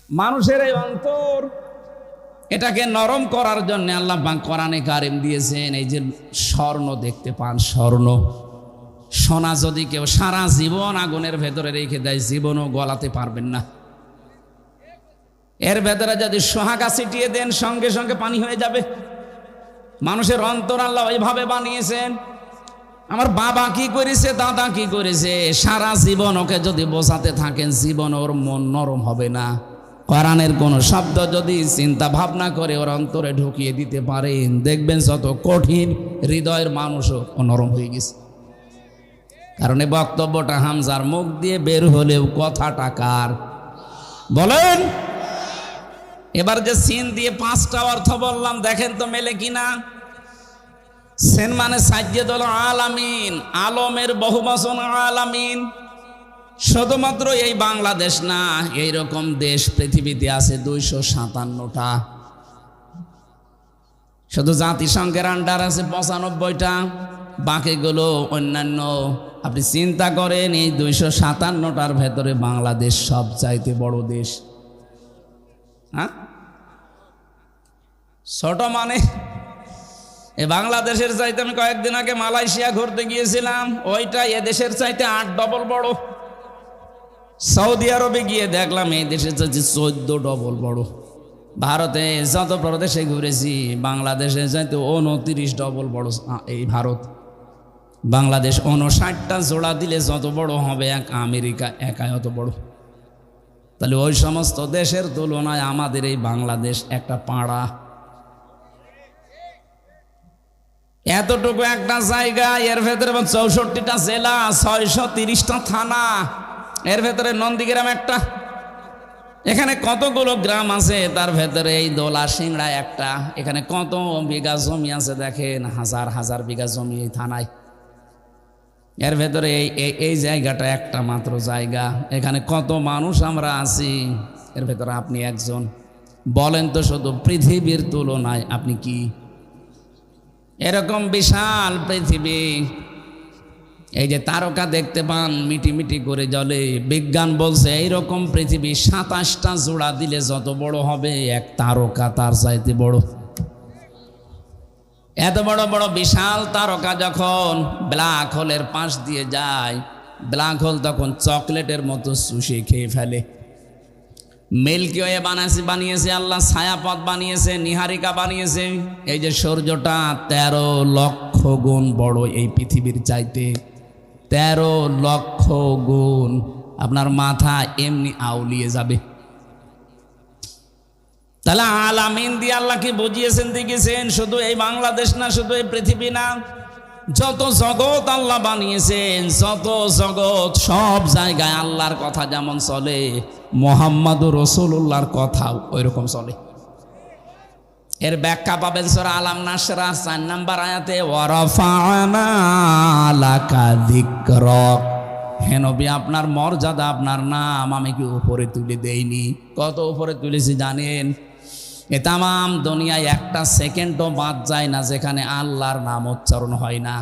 মানুষের এই অন্তর, এটাকে নরম করার জন্য আল্লাহ পাক কোরআনে কারিম দিয়েছেন। এই যে স্বর্ণ দেখতে পান, স্বর্ণ সোনা যদি কেউ সারা জীবন আগুনের ভেতরে রেখে দেয়, জীবনও গলাতে পারবেন না। এর ভেতরে যদি সোহাগা ছিটিয়ে দেন, সঙ্গে সঙ্গে পানি হয়ে যাবে। মানুষের অন্তর আল্লাহ ওইভাবে বানিয়েছেন। আমার বাবা কি করেছে, দাদা কি করেছে, সারা জীবন ওকে যদি বোঝাতে থাকেন, জীবন ওর মন নরম হবে না। কোরআনের কোন শব্দ যদি চিন্তা ভাবনা করে ওর অন্তরে ঢুকিয়ে দিতে পারেন, দেখবেন যত কঠিন হৃদয়ের মানুষও নরম হয়ে গেছে। কারণ এই বক্তব্যটা হামজার মুখ দিয়ে বের হলেও কথাটা কার বলেন? এবার যে সিন দিয়ে 5টা অর্থ বললাম, দেখেন তো মেলে কিনা। সেন মানে সাজ্জেদুল আলামিন, আলমের বহুবচন আলামিন। শুধুমাত্র এই বাংলাদেশ না, এইরকম দেশ পৃথিবীতে আছে 257টা। শুধু জাতিসংঘের আন্ডার আছে 95টা, বাকিগুলো অন্যান্য। আপনি চিন্তা করেন, এই 257টার ভেতরে বাংলাদেশ সবচাইতে বড় দেশ। হ্যাঁ, ছোট মানে এই বাংলাদেশের চাইতে, আমি কয়েকদিন আগে মালয়েশিয়া ঘুরতে গিয়েছিলাম, ওইটা এদেশের চাইতে 8 ডবল বড়। সৌদি আরবে গিয়ে দেখলাম এই দেশের চাইতে 14 ডবল বড়। ভারতে যত প্রদেশে ঘুরেছি, বাংলাদেশের চাইতে 29 ডবল বড় এই ভারত। বাংলাদেশ 59টা জোড়া দিলে যত বড় হবে এক আমেরিকা একাই অত বড়। তাহলে ওই সমস্ত দেশের তুলনায় আমাদের এই বাংলাদেশ একটা পাড়া। এতটুকু একটা জায়গা, এর ভেতরে 64টা জেলা, 630টা থানা, এর ভেতরে নন্দীগ্রাম একটা। এখানে কতগুলো গ্রাম আছে, তার ভেতরে এই দোলা সিংড়া একটা। এখানে কত বিঘা জমি আছে দেখেন, হাজার হাজার বিঘা জমি এই থানায়। এর ভেতরে এই জায়গাটা একটা মাত্র জায়গা। এখানে কত মানুষ আমরা আছি, এর ভেতরে আপনি একজন। বলেন তো, শুধু পৃথিবীর তুলনায় আপনি কি? এরকম বিশাল পৃথিবী, এই যে তারকা দেখতে পান মিটি মিটি করে জ্বলে, বিজ্ঞান বলছে এইরকম পৃথিবী 27টা জোড়া দিলে যত বড় হবে এক তারকা তার চাইতে বড়। এত বড় বড় বিশাল তারকা যখন ব্ল্যাক হোলের পাশ দিয়ে যায়, ব্ল্যাক হোল তখন চকলেটের মতো চুষে খেয়ে ফেলে। মিল্কি ওয়ে বানিয়েছে আল্লাহ, ছায়াপথ বানিয়েছে, নিহারিকা বানিয়েছে। এই যে সূর্যটা 13 লক্ষ গুণ বড় এই পৃথিবীর চাইতে, 13 লক্ষ গুণ। আপনার মাথা এমনি আউলিয়ে যাবে। তাহলে আলামিন দিয়ে আল্লাহ কি বুঝিয়েছেন দেখেছেন? শুধু এই বাংলাদেশ না, শুধু এই পৃথিবী না, যত জগৎ আল্লাহ বানিয়েছেন, যত জগৎ, সব জায়গায় আল্লাহর কথা যেমন চলে, মুহাম্মাদুর রাসূলুল্লাহর কথাও ওইরকম চলে। এর ব্যাখ্যা পাবেন সূরা আলাম নাসরা 4 নম্বর আয়াতে, ওয়ারাফা'না লাকা যিকরাক। হে নবী, আপনার মর্যাদা, আপনার নাম আমি কি উপরে তুলে দেইনি? কত উপরে তুলেছি জানেন? এ তামাম দুনিয়ায় একটা সেকেন্ডও বাদ যায় না যেখানে আল্লাহর নাম উচ্চারণ হয় না।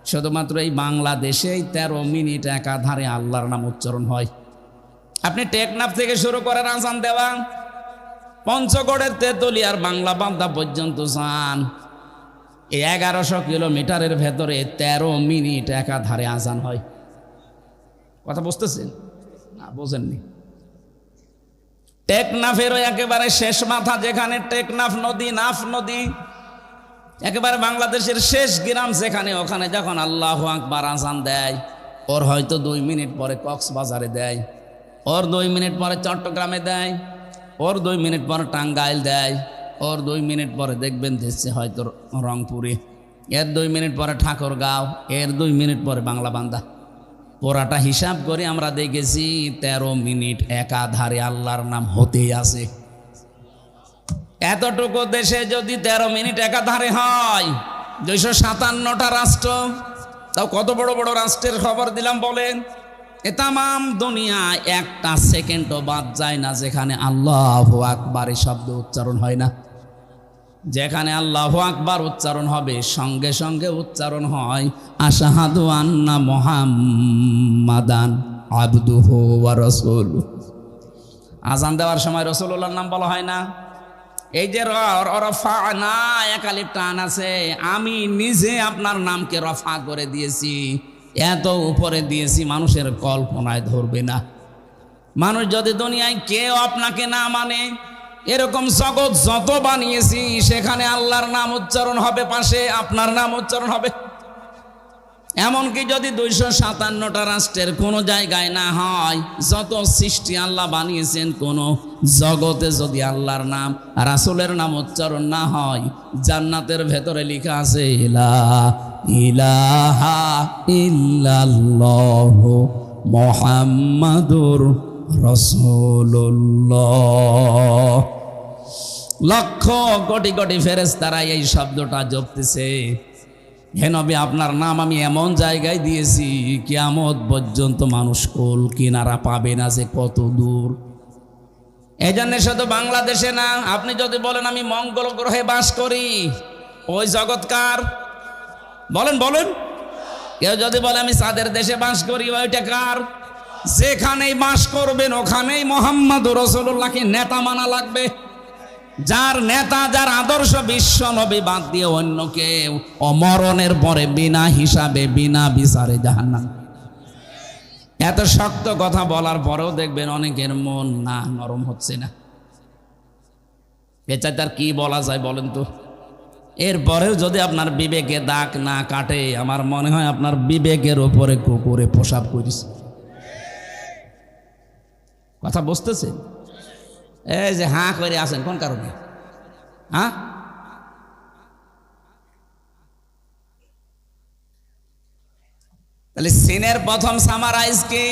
শুধুমাত্র এই বাংলাদেশেই 13 মিনিট একাধারে আল্লাহর নাম উচ্চারণ হয়। আপনি টেকনাফ থেকে শুরু করেন আজান দেওয়া, পঞ্চগড়ের তেতুলিয়ার বাংলা বান্দা পর্যন্ত যান, এই 1100 কিলোমিটারের ভেতরে 13 মিনিট একাধারে আজান হয়। কথা বুঝতেছেন না? বোঝেননি? টেকনাফেরও একেবারে শেষ মাথা, যেখানে টেকনাফ নদী, নাফ নদী, একেবারে বাংলাদেশের শেষ গ্রাম যেখানে, ওখানে যখন আল্লাহু আকবার আজান দেয়, ওর হয়তো 2 মিনিট পরে কক্সবাজারে দেয়, ওর 2 মিনিট পরে চট্টগ্রামে দেয়, ওর 2 মিনিট পরে টাঙ্গাইল দেয়, ওর 2 মিনিট পরে দেখবেন দিচ্ছে হয়তো রংপুরে, এর 2 মিনিট পরে ঠাকুরগাঁও, এর 2 মিনিট পরে বাংলা বান্দা। পুরাটা হিসাব করে আমরা দেখেছি 13 মিনিট একাধারে আল্লাহর নাম হতেই আছে। এতটুকু দেশে যদি 13 মিনিট একাধারে হয়, 257টা রাষ্ট্র, তাও কত বড় বড় রাষ্ট্রের খবর দিলাম বলেন। এ তামাম দুনিয়ায় একটা সেকেন্ডও বাদ যায় না যেখানে আল্লাহু আকবার শব্দ উচ্চারণ হয় না। যেখানে আল্লাহু আকবার উচ্চারণ হবে, সঙ্গে সঙ্গে উচ্চারণ হয় আশহাদু আন্না মুহাম্মাদান আবদুহু ওয়া রাসূলুহু। আজান দেওয়ার সময় রাসূলুল্লাহর নাম বলা হয় না? এই যে রফানা এক আলিফ টান আছে, আমি নিজে আপনার নামকে রফা করে দিয়েছি, এত উপরে দিয়েছি মানুষের কল্পনায় ধরবে না। মানুষ যদি দুনিয়ায় কেউ আপনাকে না মানে, এরকম জগৎ যত বানিয়েছি সেখানে আল্লাহর নাম উচ্চারণ হবে, পাশে আপনার নাম উচ্চারণ হবে। এমনকি যদি 257টা রাষ্ট্রের কোনো জায়গায় না হয়, যত সৃষ্টি আল্লাহ বানিয়েছেন কোন জগতে যদি আল্লাহর নাম রাসূলের নাম উচ্চারণ না হয়, জান্নাতের ভেতরে লেখা আছে লা ইলাহা ইল্লাল্লাহু মুহাম্মাদুর রাসূলুল্লাহ। লক্ষ কোটি কোটি ফেরেশতারা এই শব্দটা জপতেছে, হে নবী আপনার নাম আমি এমন জায়গায় দিয়েছি কিয়ামত পর্যন্ত মানুষ কোল কিনারা পাবে না যে কত দূর। এই জন্য শুধু বাংলাদেশে না, আপনি যদি বলেন আমি মঙ্গল গ্রহে বাস করি, ওই জগৎকার বলেন বলেন। কেউ যদি বলে আমি চাঁদের দেশে বাস করি, ওইটা কার? যেখানেই বাস করবেন ওখানেই মুহাম্মদুর রাসূলুল্লাহকে নেতা মানা লাগবে। যার নেতা, যার আদর্শ বিশ্ব নবী বাদ দিয়ে অন্য কেউ অমরণের পরে বিনা হিসাবে বিনা বিচারে জাহান্নাম। এত শক্ত কথা বলার পরেও দেখবেন অনেকের মন না নরম হচ্ছে না। এ চাই তার কি বলা যায় বলেন তো? এরপরেও যদি আপনার বিবেকে দাগ না কাটে, আমার মনে হয় আপনার বিবেকের ওপরে কুকুরে প্রসাব করিস। কথা বুঝতেছেন? এই যে হাঁ করে আছেন কোন কারণে? হ্যাঁ, তাহলে সিনের প্রথম সামারাইজ কি?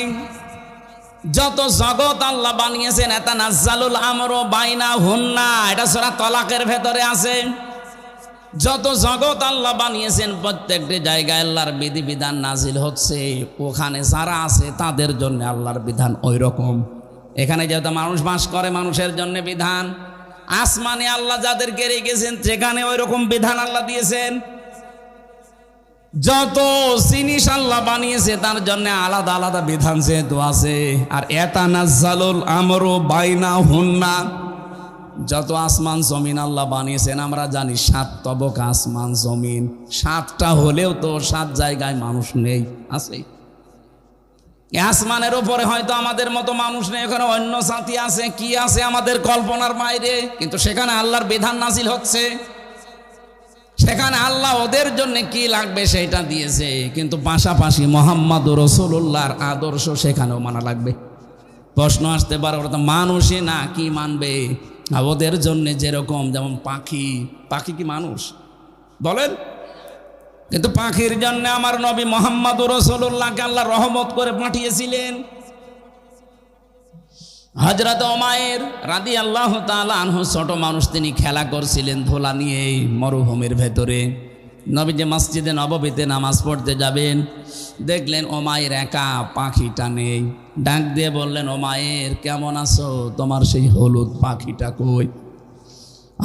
যত জগৎ আল্লাহ বানিয়েছেন এটা নাজ্জালুল আমরু বাইনা হুন্না, এটা সূরা তালাকের ভেতরে আছে। যত জগৎ আল্লাহ বানিয়েছেন প্রত্যেকটি জায়গায় আল্লাহর বিধিবিধান নাজিল হচ্ছে, ওখানে যারা আছে তাদের জন্য আল্লাহর বিধান ওই রকম। এখানে যেহেতু মানুষ বাস করে, মানুষের জন্য বিধান। আসমানে আল্লাহ যাদেরকে রেখেছেন সেখানে ওই রকম বিধান আল্লাহ দিয়েছেন। যত জিনিস আল্লাহ বানিয়েছে তার জন্য আলাদা আলাদা বিধান যেহেতু আছে। আর ইয়াতানাজ্জালুল আমরু বাইনা হুন্না, যত আসমান জমিন আল্লাহ বানিয়েছেন আমরা জানি 7 তবকা আসমান জমিন, 7টা হলেও তো 7 জায়গায় মানুষ নেই, আছে। আসমানের উপরে হয়তো আমাদের মতো মানুষ নেই, ওখানে অন্য জাতি আছে, কি আছে আমাদের কল্পনার বাইরে, কিন্তু সেখানে আল্লাহর বিধান নাজিল হচ্ছে। সেখানে আল্লাহ ওদের জন্য কি লাগবে সেটা দিয়েছে, কিন্তু পাশাপাশি মুহাম্মদুর রাসূলুল্লাহর আদর্শ সেখানেও মানা লাগবে। প্রশ্ন আসতে পারে ওরা তো মানুষই না, কি মানবে? ওদের জন্য যেরকম, যেমন পাখি, পাখি কি মানুষ বলেন? কিন্তু পাখির জন্য আমার নবী মুহাম্মদুর রাসূলুল্লাহকে আল্লাহ রহমত করে পাঠিয়েছিলেন। হযরত উমাইর রাদিয়াল্লাহু তাআলা আনহু ছোট মানুষ, তিনি খেলা করছিলেন ধোলা নিয়ে মরুভূমির ভেতরে। নবী যে মসজিদে নববীতে নামাজ পড়তে যাবেন, দেখলেন উমাইর একা, পাখিটা নেই। ডাক দিয়ে বললেন, উমাইর কেমন আছো? তোমার সেই হলুদ পাখিটা কই?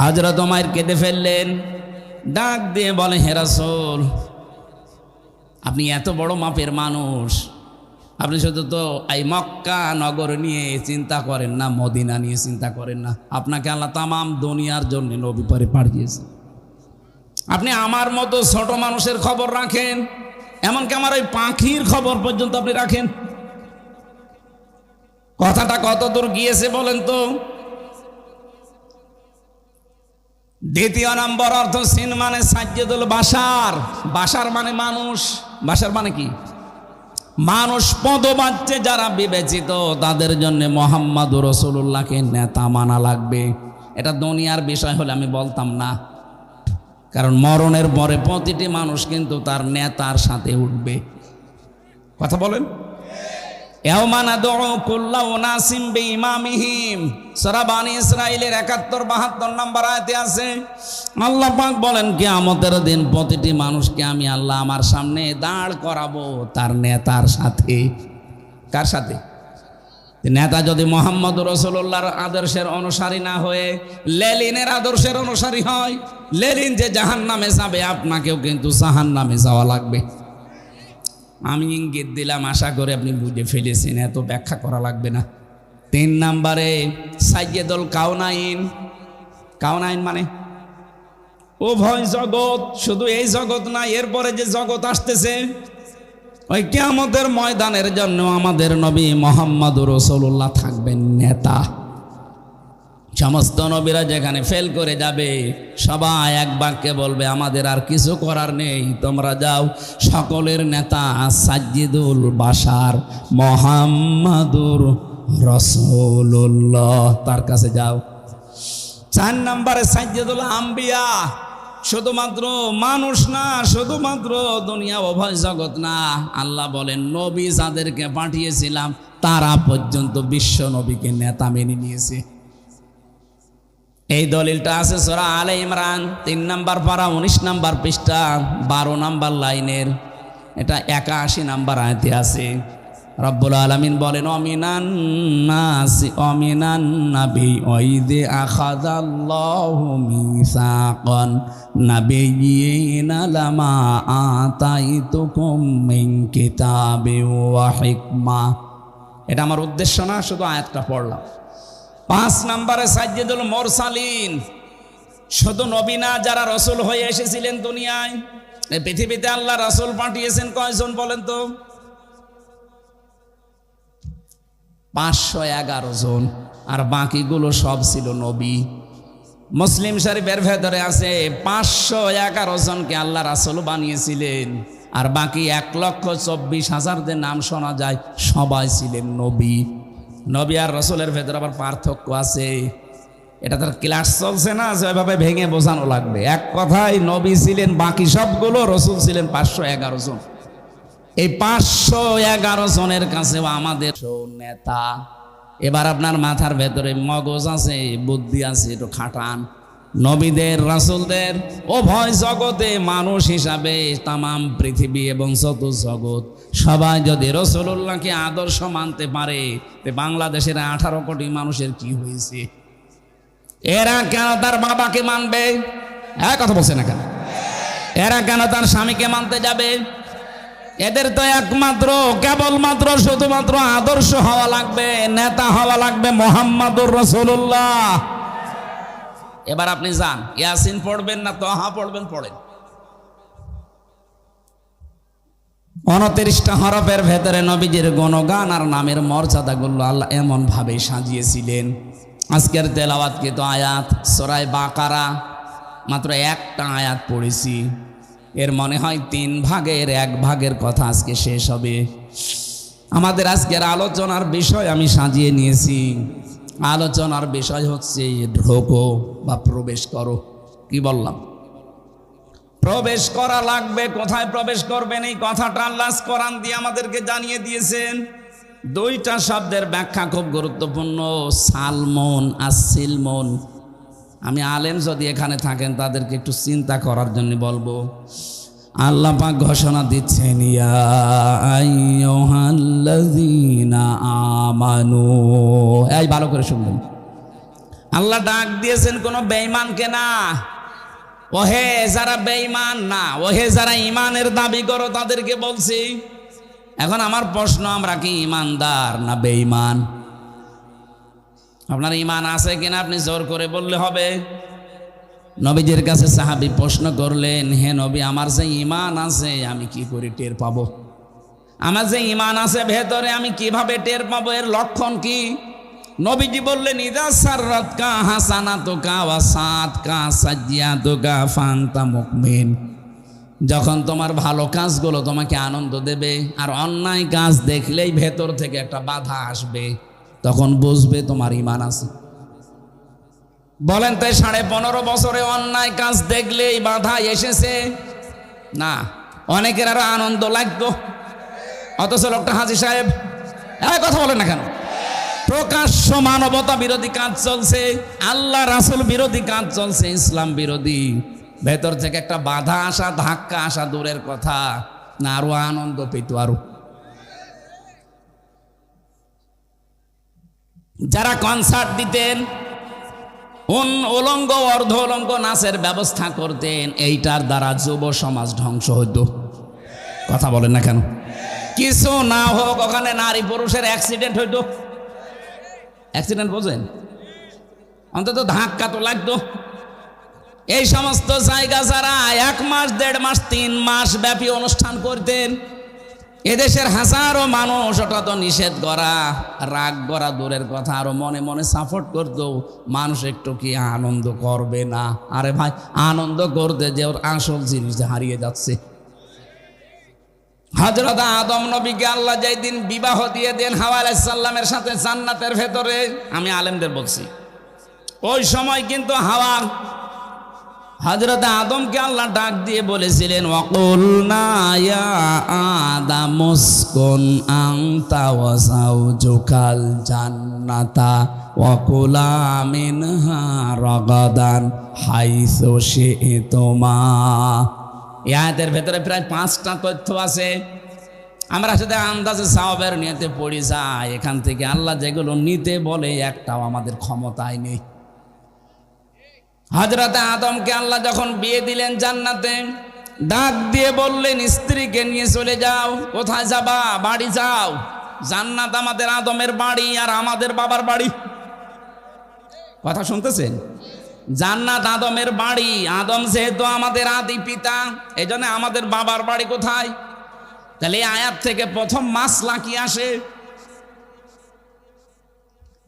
হযরত উমাইর কেঁদে ফেললেন। ডাক দিয়ে বলে, হে রাসূল, আপনি এত বড় মাপের মানুষ, আপনি শুধু তো এই মক্কা নগর নিয়ে চিন্তা করেন না, মদিনা নিয়ে চিন্তা করেন না। আপনাকে আল্লাহ তামাম দুনিয়ার জন্য নবী পরে পাঠিয়েছে। আপনি আমার মতো ছোট মানুষের খবর রাখেন, এমনকি আমার ওই পাখির খবর পর্যন্ত আপনি রাখেন। কথাটা কত দূর গিয়েছে বলেন তো? দ্বিতীয় নম্বর অর্থ সিন মানে সাজ্জাদুল বাশার, বাশার মানে মানুষ, বাশার মানে কি? মানুষ পদবাচ্যে যারা বিবেচিত তাদের জন্য মুহাম্মদুর রাসূলুল্লাহকে নেতা মানা লাগবে। এটা দুনিয়ার বিষয় হলে আমি বলতাম না, কারণ মরণের পরে প্রতিটি মানুষ কিন্তু তার নেতার সাথে উঠবে। কথা বলেন? ইয়াওমা নাদউ কুল্লা উনাসিম বিইমামিহিম, সূরা বনী ইসরাঈলের ৭১-৭২ নম্বর আয়াতে আছে। আল্লাহ পাক বলেন কিয়ামতের দিন প্রতিটি মানুষকে আমি আল্লাহ আমার সামনে দাঁড় করাবো তার নেতার সাথে। কার সাথে? নেতা যদি মুহাম্মদুর রাসূলুল্লাহর আদর্শের অনুসারী না হয়ে লেনিনের আদর্শের অনুসারী হয়, লেনিন যে জাহান্নামে যাবে আপনাকেও কিন্তু জাহান্নামে যাওয়া লাগবে। আমি ইঙ্গিত দিলাম, আশা করে আপনি বুঝে ফেলেছেন, এত ব্যাখ্যা করা লাগবে না। 3 নম্বরে সাইয়্যিদুল কাউনাইন। কাউনাইন মানে উভয় জগৎ, শুধু এই জগৎ না, এরপরে যে জগৎ আসতেছে ওই কিয়ামতের ময়দানের জন্য আমাদের নবী মুহাম্মদুর রাসূলুল্লাহ থাকবেন নেতা। সমস্ত নবীরা যেখানে ফেল করে যাবে সবাই এক বাক্যে বলবে আমাদের আর কিছু করার নেই, তোমরা যাও। সকলের নেতা সাইয়্যিদুল বাশার মুহাম্মদুর রাসূলুল্লাহ, তার কাছে যাও। 4 নম্বরে সাইয়্যিদুল আম্বিয়া, শুধুমাত্র মানুষ না, শুধুমাত্র দুনিয়া উভয় জগৎ না, আল্লাহ বলেন নবী যাদেরকে পাঠিয়েছিলাম তারা পর্যন্ত বিশ্ব নবীকে নেতা মেনে নিয়েছে। এই দলিলটা আছে সূরা আলে ইমরান 3 নম্বর পারা 19 নম্বর পৃষ্ঠা 12 নম্বর লাইনের, এটা 81 নম্বর আয়াতে আছে। রব্বুল আলামিন বলেন অমিনান নাসি অমিনান নাবি ওয়াইদে আখাযাল্লাহু মিসাকান নাবিয়িনা লামা আতাইতুকুম মিন কিতাবি ওয়া হিকমা। এটা আমার উদ্দেশ্য না, শুধু আয়াতটা পড়লাম। 5 নম্বরে সাইয়্যিদুল মুরসালিন, শুধু নবী না, যারা রাসূল হয়ে এসেছিলেন দুনিয়ায়। এই পৃথিবীতে আল্লাহ রাসূল পাঠিয়েছেন কয়জন বলেন তো? 511 জন, আর বাকিগুলো সব ছিল নবী। মুসলিম শরীফের ভেতরে আছে 511 জনকে আল্লাহ রাসূল বানিয়েছিলেন, আর বাকি 1,24,000 নাম শোনা যায় সবাই ছিলেন নবী। নবী আর রাসূলের ভেতরে আবার পার্থক্য আছে, এটা তার ক্লাস চলছে না, যেভাবে ভেঙে বোঝানো লাগবে। এক কথায় নবী ছিলেন বাকি সবগুলো, রাসূল ছিলেন 511 জন। এই 511 জনের কাছেও আমাদের নেতা। এবার আপনার মাথার ভেতরে মগজ আছে, বুদ্ধি আছে, একটু খাটান। নবীদের রাসূলদের উভয় জগতে মানুষ হিসাবে তামাম পৃথিবী এবং যত জগৎ সবাই যদি রাসূলুল্লাহকে আদর্শ মানতে পারে, বাংলাদেশের 18 কোটি মানুষের কি হয়েছে? এরা কেন তার বাবাকে মানবে? কথা বলছে না কেন? এরা কেন তার স্বামীকে মানতে যাবে? এদের তো একমাত্র কেবলমাত্র শুধুমাত্র আদর্শ হওয়া লাগবে, নেতা হওয়া লাগবে মুহাম্মদুর রাসূলুল্লাহ। এবার আপনি যান, ইয়াসিন পড়বেন না তোহা পড়বেন, পড়েন। 29টা হরফের ভেতরে নবীজির গুণগান আর নামের মর্যাদাগুলো আল্লাহ এমন ভাবে সাজিয়েছিলেন। আজকের তেলাওয়াতকৃত আয়াত সূরা বাকারা, মাত্র একটা আয়াত পড়েছি, এর মনে হয় 3 ভাগের 1 ভাগের কথা আজকে শেষ হবে। আমাদের আজকের আলোচনার বিষয় আমি সাজিয়ে নিয়েছি। আলোচনার বিষয় হচ্ছে ঢোকো বা প্রবেশ করো। কি বললাম? প্রবেশ করা লাগবে। কোথায় প্রবেশ করবেন এই কথাটা আল্লাহ কোরআন দিয়ে আমাদেরকে জানিয়ে দিয়েছেন। 2টা শব্দের ব্যাখ্যা খুব গুরুত্বপূর্ণ, সালমন আর সিলমন। আমি আলেম যদি এখানে থাকেন তাদেরকে একটু চিন্তা করার জন্য বলবো। আল্লাহ পাক ঘোষণা দিচ্ছেন ইয়া আইয়ুহাল্লাযীনা আমানু। এই ভালো করে শুনবেন, আল্লাহ ডাক দিয়েছেন কোনো বেঈমানকে না। ওহে যারা বেঈমান না, ওহে যারা ঈমানের দাবি করো তাদেরকে বলছি। এখন আমার প্রশ্ন, আমরা কি ঈমানদার না বেঈমান? আপনার ঈমান আছে কিনা আপনি জোর করে বললে হবে। নবীজির কাছে সাহাবী প্রশ্ন করলেন, হে নবী, আমার যে ঈমান আছে আমি কি করে টের পাবো? আমার যে ঈমান আছে ভেতরে আমি কিভাবে টের পাবো? এর লক্ষণ কি? নবীজি বললেন ইদা সাররাতকা হাসানাতুকা ওয়া সাআতকা সাজ্জিয়াতুকা ফান্তা মুমিন। যখন তোমার ভালো কাজগুলো তোমাকে আনন্দ দেবে আর অন্যায় কাজ দেখলেই ভেতর থেকে একটা বাধা আসবে, তখন বুঝবে তোমার ঈমান আছে। বলেন তো 15.5 বছরে অন্যায় কাজ দেখলেই বাধা এসেছে না? অনেকের আরো আনন্দ লাগতো, অথচ লোকটা হাজী সাহেব কথা বলেন না কেন? প্রকাশ্য মানবতা বিরোধী কাজ চলছে, আল্লাহ রাসূল বিরোধী কাজ চলছে, ইসলাম বিরোধী। ভেতর থেকে একটা বাধা আসা, ধাক্কা আসা দূরের কথা, না আরো আনন্দ পেত আরো। যারা কনসার্ট দিতেন, উলঙ্গ অর্ধ উলঙ্গ নাচের ব্যবস্থা করতেন, এইটার দ্বারা যুব সমাজ ধ্বংস হইতো। কথা বলেন না কেন? কিছু না হোক ওখানে নারী পুরুষের অ্যাক্সিডেন্ট হইতো। অ্যাক্সিডেন্ট বোঝেন, অন্তত ধাক্কা তো লাগতো। এই সমস্ত জায়গা যারা 1 মাস 1.5 মাস 3 মাস ব্যাপী অনুষ্ঠান করতেন, এদেশের হাজারো মানুষ ওটা তো নিষেধ করা, রাগ করা দূরের কথা, আরো মনে মনে সাপোর্ট করতো। মানুষ একটু কি আনন্দ করবে না? আরে ভাই, আনন্দ করতে যে ওর আসল জিনিস হারিয়ে যাচ্ছে। হযরত আদম নবীকে আল্লাহ যেই দিন বিবাহ দিয়ে দেন হাওয়া আলাইহিস সালামের সাথে জান্নাতের ভেতরে, আমি আলেমদের বলছি, ওই সময় কিন্তু হাওয়া হযরত আদমকে আল্লাহ ডাক দিয়ে বলেছিলেন, ওয়াকুলনা ইয়া আদম উসকুন আনতা ওয়া যাওজুকাল জান্নাতা ওয়া কুলা মিনহা রাগাদান হাইসু শি'তুমা। এই আয়াতের ভেতরে প্রায় 5টা তথ্য আছে। আমরা সাথে আন্দাজে সাওয়াবের নিয়তে পড়ি যাই, এখান থেকে আল্লাহ যেগুলো নিতে বলে একটাও আমাদের ক্ষমতায় নেই। হযরত আদমকে আল্লাহ যখন বিয়ে দিলেন জান্নাতে, ডাক দিয়ে বললেন স্ত্রীকে নিয়ে চলে যাও। কোথায় যাবা? বাড়ি যাও। জান্নাত আমাদের আদমের বাড়ি আর আমাদের বাবার বাড়ি। কথা শুনতেছেন? জান্নাত আদমের বাড়ি, আদম যেহেতু আমাদের আদি পিতা, এই জন্য আমাদের বাবার বাড়ি কোথায়? তাহলে এই আয়াত থেকে প্রথম মাসলা কি আসে?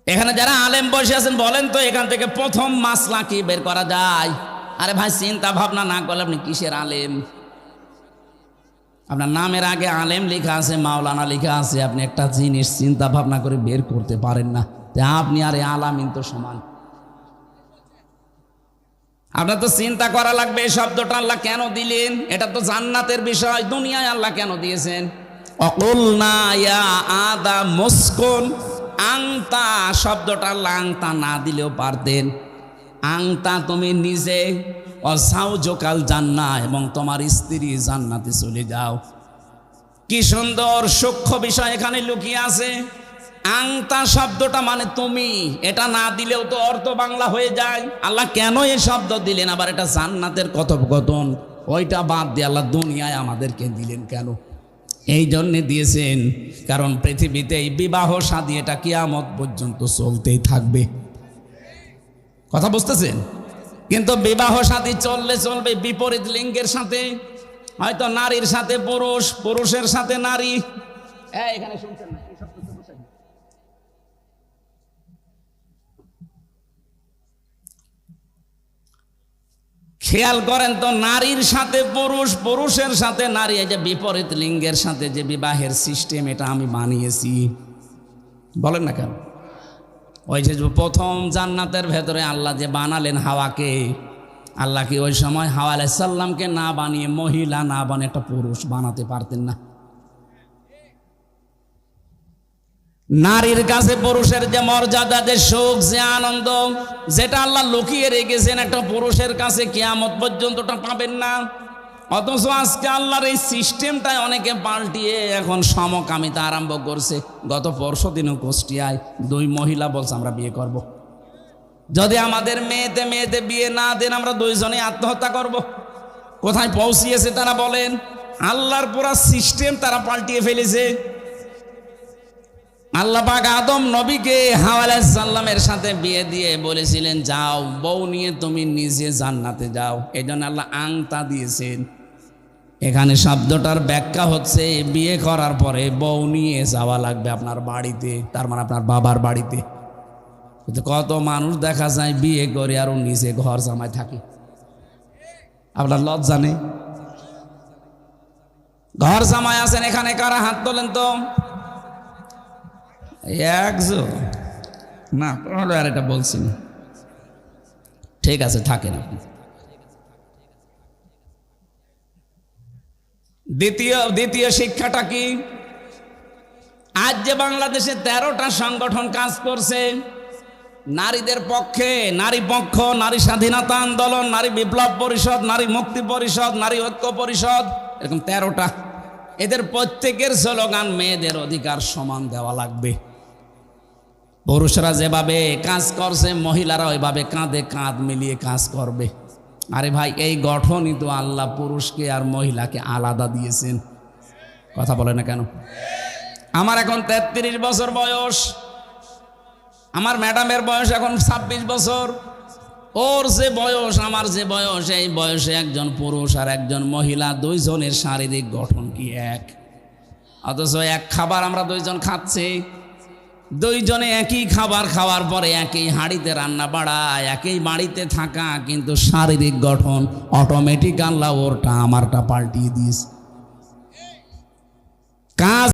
এখানে যারা আলেম বসে আছেন বলেন তো, এখান থেকে প্রথম মাসলা কি বের করা যায়? আরে ভাই, চিন্তা ভাবনা না করলে আপনি কিসের আলেম? আপনার নামের আগে আলেম লেখা আছে, মাওলানা লেখা আছে, আপনি একটা জিনিস চিন্তা ভাবনা করে বের করতে পারেন না, আপনি আর আলামিন তো সমান। আপনার তো চিন্তা করা লাগবে এই শব্দটা আল্লাহ কেন দিলেন। এটা তো জান্নাতের বিষয়, দুনিয়ায় আল্লাহ কেন দিয়েছেন? ওয়াকুলনা ইয়া আদম উসকুন আংতা শব্দটা আল্লাহ আংতা না দিলেও পারতেন। আংতা তুমি নিজে, অসাউজকাল জান্নাহ এবং তোমার স্ত্রী জান্নাতে চলে যাও। কি সুন্দর সূক্ষ্ম বিষয় এখানে লুকিয়ে আছে। আংতা শব্দটা মানে তুমি, এটা না দিলেও তো অর্থ বাংলা হয়ে যায়। আল্লাহ কেন এই শব্দ দিলেন? আবার এটা জান্নাতের কথোপকথন, ওইটা বাদ দিয়ে আল্লাহ দুনিয়ায় আমাদেরকে দিলেন কেন? এই জন্যে দিয়েছেন কারণ পৃথিবীতে এই বিবাহ শাদী এটা কিয়ামত পর্যন্ত চলতেই থাকবে। কথা বুঝতেছেন? কিন্তু বিবাহ শাদী চললে চলবে বিপরীত লিঙ্গের সাথে, হয়তো নারীর সাথে পুরুষ, পুরুষের সাথে নারী। এখানে শুনছেন না? খেয়াল করেন তো, নারীর সাথে পুরুষ, পুরুষের সাথে নারী, এই যে বিপরীত লিঙ্গের সাথে যে বিবাহের সিস্টেম, এটা আমি বানিয়েছি। বলেন না কেন? ওই যে প্রথম জান্নাতের ভেতরে আল্লাহ যে বানালেন হাওয়াকে, আল্লাহ কি ওই সময় হাওয়া আলাইহিস সালামকে না বানিয়ে, মহিলা না বানিয়ে একটা পুরুষ বানাতে পারতেন না? নারীর কাছে পুরুষের যে মর্যাদা, যে সুখ, যে আনন্দ, যেটা আল্লাহ লুকিয়ে রেখেছেন একটা পুরুষের কাছে কিয়ামত পর্যন্ত ওটা পাবেন না। অথচ আজকে আল্লাহর এই সিস্টেমটাই অনেকে পাল্টিয়ে এখন সমকামিতা আরম্ভ করছে। গত পরশু দিনও কুষ্টিয়ায় 2 মহিলা বলছে আমরা বিয়ে করব। যদি আমাদের মেয়েতে বিয়ে না দেন আমরা 2 জনেই আত্মহত্যা করব। কোথায় পৌঁছিয়েছে তারা বলেন? আল্লাহর পুরা সিস্টেম তারা পাল্টিয়ে ফেলেছে। আল্লাহ পাক আদম নবীকে হাওয়া আলাইহিস সালামের সাথে বিয়ে দিয়ে বলেছিলেন, যাও বউ নিয়ে তুমি নিজে জান্নাতে যাও। এই জন্য আল্লাহ আংতা দিয়েছেন। এখানে শব্দটার ব্যাখ্যা হচ্ছে বিয়ে করার পরে বউ নিয়ে যাওয়া লাগবে আপনার বাড়িতে, তার মানে আপনার বাবার বাড়িতে। কিন্তু কত মানুষ দেখা যায় বিয়ে করে আরও নিজে ঘর জামাই থাকে। আপনার লজ্জা নেই? ঘর জামাই আছেন এখানে কারা? হাত তোলেন তো। একজন না, আর এটা বলছি না। ঠিক আছে, থাকেন আপনি। দ্বিতীয় শিক্ষাটা কি? আজ যে বাংলাদেশে 13টা সংগঠন কাজ করছে নারীদের পক্ষে, নারী পক্ষ, নারী স্বাধীনতা আন্দোলন, নারী বিপ্লব পরিষদ, নারী মুক্তি পরিষদ, নারী ঐক্য পরিষদ, এরকম 13টা। এদের প্রত্যেকের স্লোগান মেয়েদের অধিকার সমান দেওয়া লাগবে। পুরুষরা যেভাবে কাজ করছে মহিলারা ওইভাবে কাঁধে কাঁধ মিলিয়ে কাজ করবে। আরে ভাই, এই গঠনই তো আল্লাহ পুরুষকে আর মহিলাকে আলাদা দিয়েছেন। কথা বলে না কেন? আমার এখন 33 বছর বয়স। আমার ম্যাডামের বয়স এখন 26 বছর। ওর যে বয়স আমার যে বয়স, এই বয়সে একজন পুরুষ আর একজন মহিলা দুইজনের শারীরিক গঠন কি এক? অথচ এক খাবার আমরা দুইজন খাচ্ছি, দুইজনে একই খাবার খাওয়ার পরে একই হাঁড়িতে রান্না বাড়া, একই বাড়িতে থাকা, কিন্তু শারীরিক গঠন অটোমেটিক আল্লাহ ওরটা আমারটা পাল্টিয়ে দিয়েছে। কাজ